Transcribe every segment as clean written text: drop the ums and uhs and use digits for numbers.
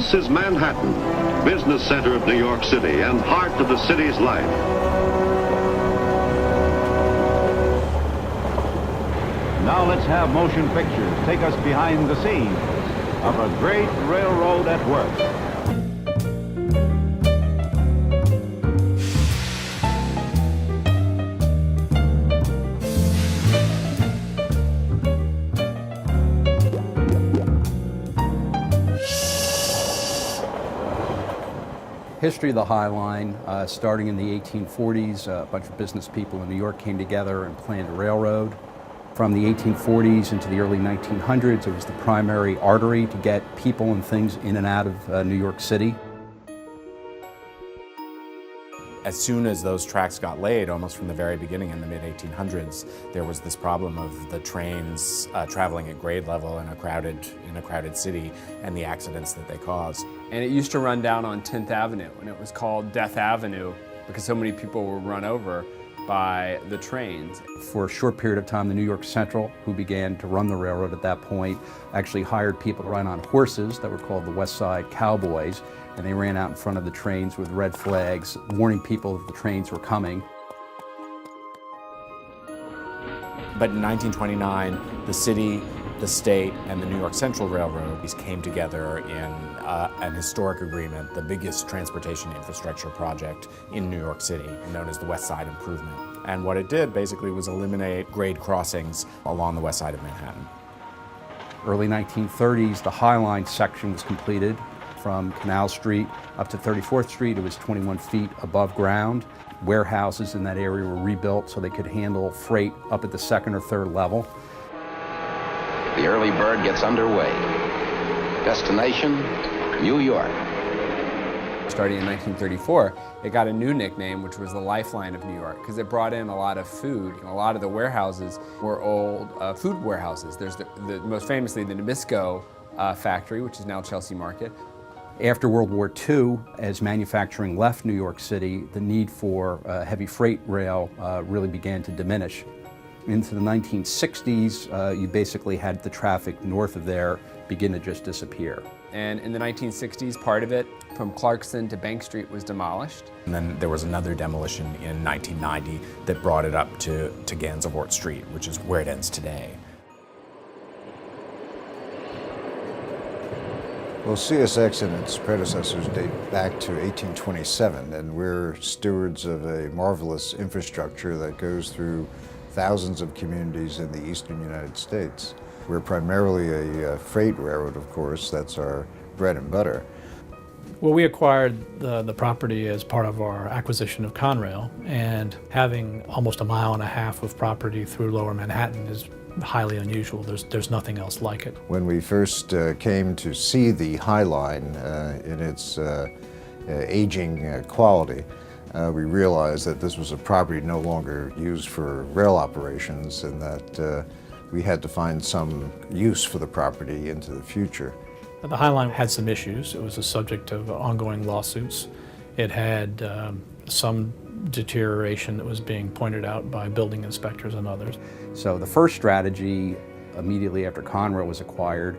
This is Manhattan, business center of New York City and heart of the city's life. Now let's have motion pictures take us behind the scenes of a great railroad at work. History of the Highline, starting in the 1840s, a bunch of business people in New York came together and planned a railroad. From the 1840s into the early 1900s, it was the primary artery to get people and things in and out of New York City. As soon as those tracks got laid, almost from the very beginning in the mid-1800s, there was this problem of the trains traveling at grade level in a crowded city and the accidents that they caused. And it used to run down on 10th Avenue, and it was called Death Avenue because so many people were run over by the trains. For a short period of time, the New York Central, who began to run the railroad at that point, actually hired people to ride on horses that were called the West Side Cowboys, and they ran out in front of the trains with red flags, warning people that the trains were coming. But in 1929, the city, the state, and the New York Central Railroad came together in an historic agreement, the biggest transportation infrastructure project in New York City, known as the West Side Improvement. And what it did basically was eliminate grade crossings along the west side of Manhattan. Early 1930s, the Highline section was completed. From Canal Street up to 34th Street, it was 21 feet above ground. Warehouses in that area were rebuilt so they could handle freight up at the second or third level. The early bird gets underway. Destination, New York. Starting in 1934, it got a new nickname, which was the Lifeline of New York, because it brought in a lot of food. A lot of the warehouses were old food warehouses. There's most famously the Nabisco factory, which is now Chelsea Market. After World War II, as manufacturing left New York City, the need for heavy freight rail really began to diminish. Into the 1960s, you basically had the traffic north of there begin to just disappear. And in the 1960s, part of it, from Clarkson to Bank Street, was demolished. And then there was another demolition in 1990 that brought it up to Gansevoort Street, which is where it ends today. Well, CSX and its predecessors date back to 1827, and we're stewards of a marvelous infrastructure that goes through thousands of communities in the eastern United States. We're primarily a freight railroad, of course. That's our bread and butter. Well, we acquired the property as part of our acquisition of Conrail, and having almost 1.5 miles of property through Lower Manhattan is highly unusual. There's nothing else like it. When we first came to see the Highline in its aging quality, we realized that this was a property no longer used for rail operations and that we had to find some use for the property into the future. The Highline had some issues. It was a subject of ongoing lawsuits. It had some deterioration that was being pointed out by building inspectors and others. So the first strategy, immediately after Conrail was acquired,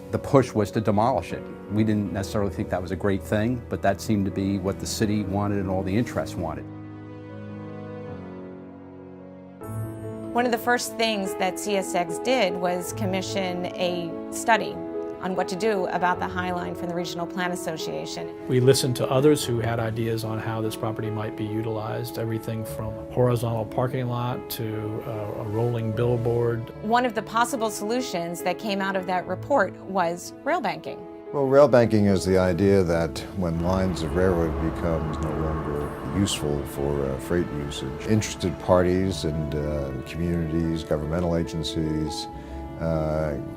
the push was to demolish it. We didn't necessarily think that was a great thing, but that seemed to be what the city wanted and all the interests wanted. One of the first things that CSX did was commission a study on what to do about the Highline from the Regional Plan Association. We listened to others who had ideas on how this property might be utilized, everything from a horizontal parking lot to a rolling billboard. One of the possible solutions that came out of that report was rail banking. Well, rail banking is the idea that when lines of railroad become no longer useful for freight usage, interested parties and communities, governmental agencies,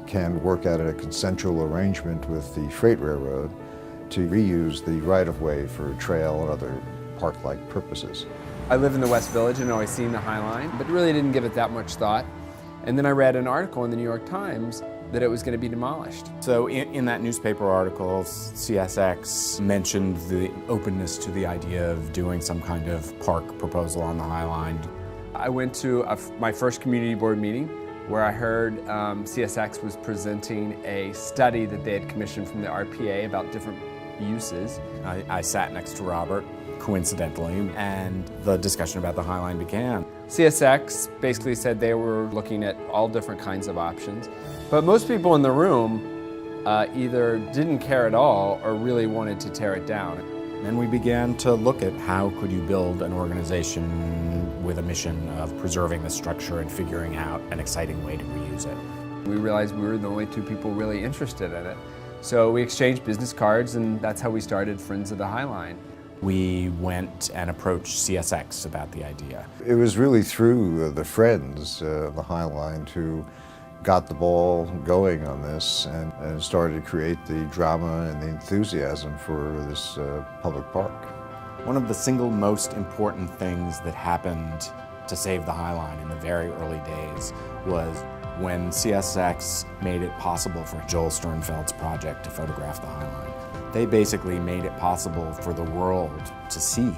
can work out a consensual arrangement with the freight railroad to reuse the right-of-way for trail and other park-like purposes. I live in the West Village and always seen the Highline, but really didn't give it that much thought. And then I read an article in the New York Times that it was going to be demolished. So in that newspaper article, CSX mentioned the openness to the idea of doing some kind of park proposal on the Highline. I went to my first community board meeting where I heard CSX was presenting a study that they had commissioned from the RPA about different uses. I sat next to Robert, coincidentally, and the discussion about the Highline began. CSX basically said they were looking at all different kinds of options, but most people in the room either didn't care at all or really wanted to tear it down. Then we began to look at how could you build an organization with a mission of preserving the structure and figuring out an exciting way to reuse it. We realized we were the only two people really interested in it. So we exchanged business cards, and that's how we started Friends of the Highline. We went and approached CSX about the idea. It was really through the Friends, the Highline, who got the ball going on this and started to create the drama and the enthusiasm for this public park. One of the single most important things that happened to save the Highline in the very early days was when CSX made it possible for Joel Sternfeld's project to photograph the Highline. They basically made it possible for the world to see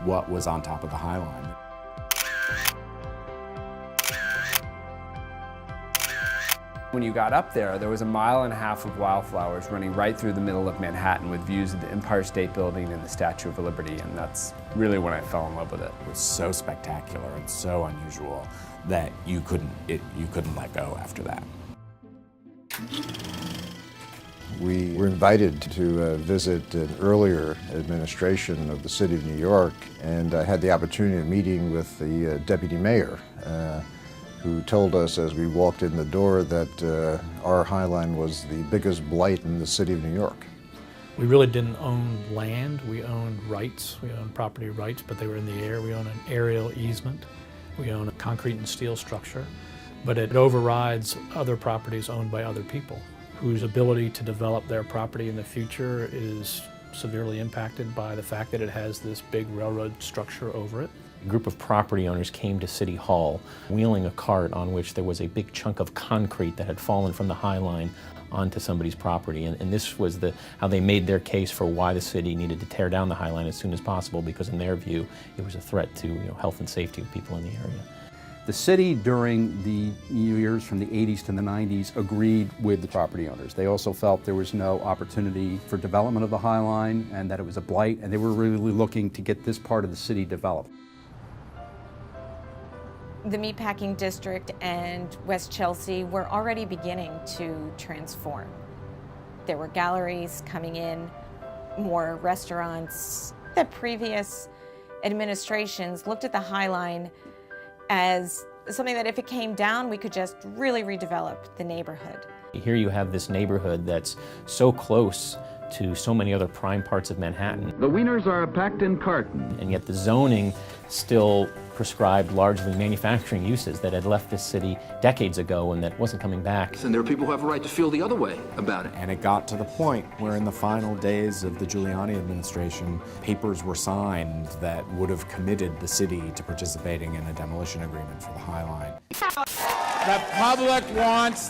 what was on top of the Highline. When you got up there, there was 1.5 miles of wildflowers running right through the middle of Manhattan with views of the Empire State Building and the Statue of Liberty, and that's really when I fell in love with it. It was so spectacular and so unusual that you couldn't let go after that. We were invited to visit an earlier administration of the city of New York, and I had the opportunity of meeting with the deputy mayor, who told us as we walked in the door that our Highline was the biggest blight in the city of New York. We really didn't own land, we owned rights. We owned property rights, but they were in the air. We own an aerial easement. We own a concrete and steel structure, but it overrides other properties owned by other people whose ability to develop their property in the future is severely impacted by the fact that it has this big railroad structure over it. A group of property owners came to City Hall wheeling a cart on which there was a big chunk of concrete that had fallen from the Highline onto somebody's property. And this was how they made their case for why the city needed to tear down the Highline as soon as possible, because in their view it was a threat to health and safety of people in the area. The city during the years from the 80s to the 90s agreed with the property owners. They also felt there was no opportunity for development of the Highline and that it was a blight, and they were really looking to get this part of the city developed. The Meatpacking District and West Chelsea were already beginning to transform. There were galleries coming in, more restaurants. The previous administrations looked at the Highline as something that if it came down, we could just really redevelop the neighborhood. Here you have this neighborhood that's so close to so many other prime parts of Manhattan. The wieners are packed in carton. And yet the zoning still prescribed largely manufacturing uses that had left this city decades ago and that wasn't coming back. And there are people who have a right to feel the other way about it. And it got to the point where in the final days of the Giuliani administration, papers were signed that would have committed the city to participating in a demolition agreement for the Highline. The public wants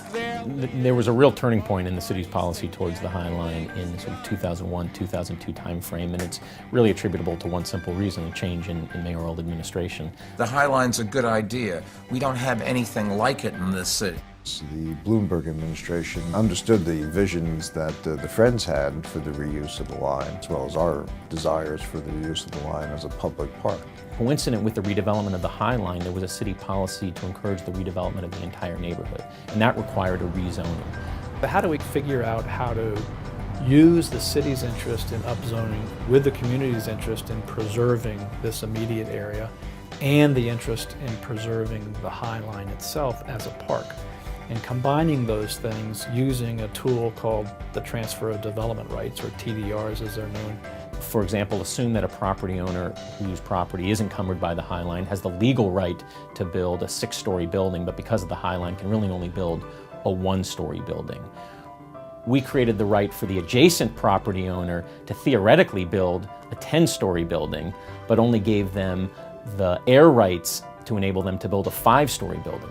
There was a real turning point in the city's policy towards the Highline in the sort of 2001, 2002 timeframe, and it's really attributable to one simple reason, a change in mayoral administration. The Highline's a good idea. We don't have anything like it in this city. The Bloomberg administration understood the visions that the Friends had for the reuse of the line, as well as our desires for the use of the line as a public park. Coincident with the redevelopment of the Highline, there was a city policy to encourage the redevelopment of the entire neighborhood, and that required a rezoning. But how do we figure out how to use the city's interest in upzoning with the community's interest in preserving this immediate area and the interest in preserving the Highline itself as a park, and combining those things using a tool called the Transfer of Development Rights, or TDRs as they're known. For example, assume that a property owner whose property is encumbered by the Highline has the legal right to build a 6-story building, but because of the Highline can really only build a 1-story building. We created the right for the adjacent property owner to theoretically build a 10-story building, but only gave them the air rights to enable them to build a 5-story building.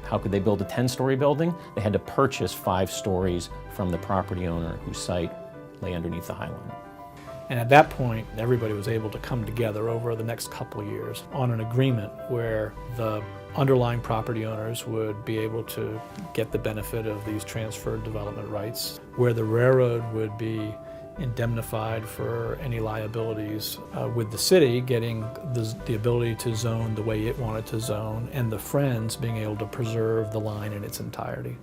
How could they build a 10-story building? They had to purchase 5 stories from the property owner whose site lay underneath the Highline. And at that point, everybody was able to come together over the next couple of years on an agreement where the underlying property owners would be able to get the benefit of these transferred development rights, where the railroad would be indemnified for any liabilities, with the city getting the ability to zone the way it wanted to zone, and the Friends being able to preserve the line in its entirety.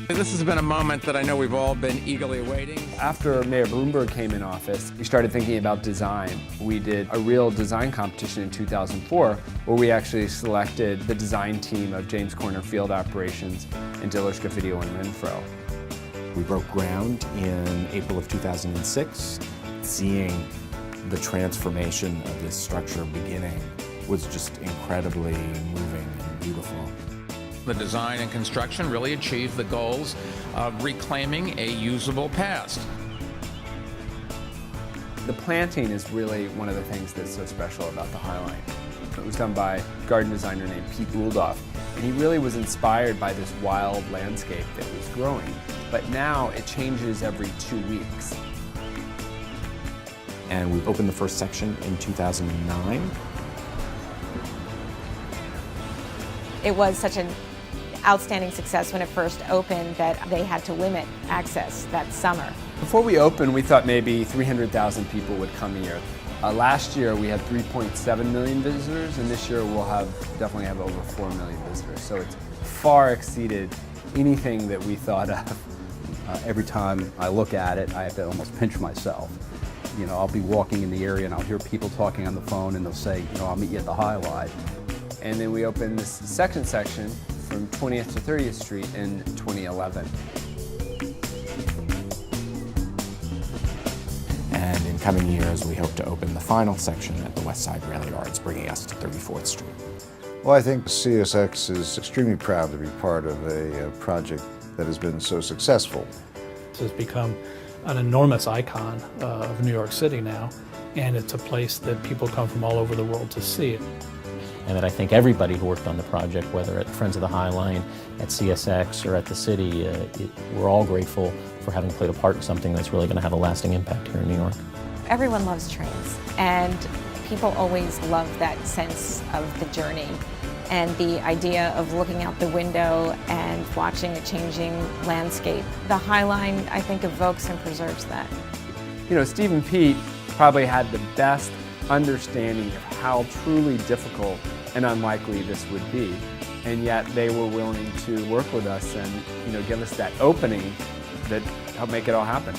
This has been a moment that I know we've all been eagerly awaiting. After Mayor Bloomberg came in office, we started thinking about design. We did a real design competition in 2004 where we actually selected the design team of James Corner Field Operations and Dillerska Video and Renfro. We broke ground in April of 2006. Seeing the transformation of this structure beginning was just incredibly moving and beautiful. The design and construction really achieved the goals of reclaiming a usable past. The planting is really one of the things that's so special about the Highline. It was done by a garden designer named Pete Rudolph, and he really was inspired by this wild landscape that was growing. But now it changes every 2 weeks. And we opened the first section in 2009. It was such an outstanding success when it first opened that they had to limit access that summer. Before we opened, we thought maybe 300,000 people would come here. Last year we had 3.7 million visitors, and this year we'll definitely have over 4 million visitors. So it's far exceeded anything that we thought of. Every time I look at it, I have to almost pinch myself. You know, I'll be walking in the area and I'll hear people talking on the phone and they'll say, you know, I'll meet you at the Highline. And then we opened this second section from 20th to 30th Street in 2011. And in coming years, we hope to open the final section at the West Side Rail Yards, bringing us to 34th Street. Well, I think CSX is extremely proud to be part of a project that has been so successful. It has become an enormous icon of New York City now, and it's a place that people come from all over the world to see it. And that I think everybody who worked on the project, whether at Friends of the Highline, at CSX, or at the city, we're all grateful for having played a part in something that's really going to have a lasting impact here in New York. Everyone loves trains, and people always love that sense of the journey and the idea of looking out the window and watching a changing landscape. The Highline, I think, evokes and preserves that. You know, Steve and Pete probably had the best understanding of how truly difficult and unlikely this would be, and yet they were willing to work with us and, you know, give us that opening that helped make it all happen.